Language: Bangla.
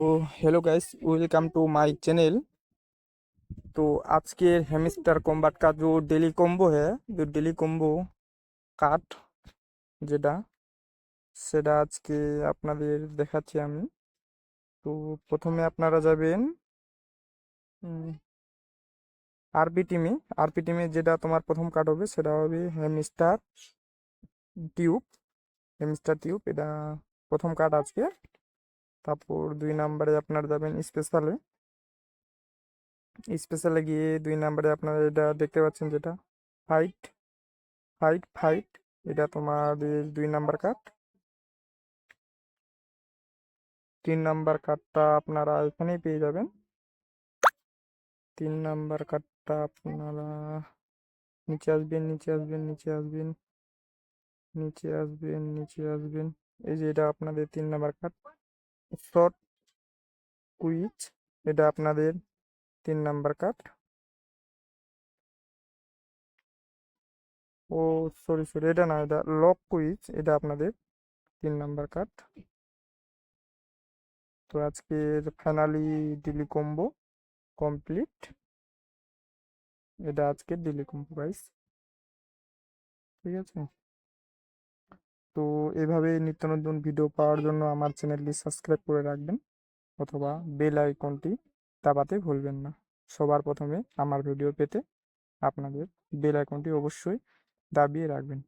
তো hello guys, welcome to my channel. तो आज के हैमस्टर कॉम्बैट का जो डेली कॉम्बो है, जो डेली कॉम्बो কাট যেটা সেটা আজকে আপনাদের দেখাচ্ছি আমি। তো প্রথমে আপনারা যাবেন আরপি টিমে। আরপি টিমে যেটা তোমার প্রথম কাট হবে সেটা হবে টিউব হ্যামস্টার টিউব, এটা প্রথম কাট আজকে। তারপর 2 নম্বরে আপনারা যাবেন স্পেশালে। স্পেশালে গিয়ে 2 নম্বরে আপনারা এটা দেখতে পাচ্ছেন, যেটা ফাইট ফাইট ফাইট, এটা তোমাদের 2 নাম্বার কার্ড। 3 নাম্বার কার্ডটা আপনারা এখানেই পেয়ে যাবেন। 3 নাম্বার কার্ডটা আপনারা নিচে আসবেন, নিচে আসবেন, নিচে আসবেন, নিচে আসবেন, নিচে আসবেন। এই যে এটা আপনাদের 3 নাম্বার কার্ড, শর্ট কুইজ, এটা আপনাদের 3 নাম্বার কার্ড। ও সরি সরি, এটা না, এটা লক কুইজ, এটা আপনাদের 3 নাম্বার কার্ড। তো আজকের ফাইনালি ডিলি কম্বো কমপ্লিট। এটা আজকের ডিলি কম্বো গাইস, ঠিক আছে? তো এভাবে নিত্য নতুন ভিডিও পাওয়ার জন্য আমার চ্যানেলটি সাবস্ক্রাইব করে রাখবেন, অথবা বেল আইকনটি দাবাতে ভুলবেন না। সবার প্রথমে আমার ভিডিও পেতে আপনাদের বেল আইকনটি অবশ্যই দাবিয়ে রাখবেন।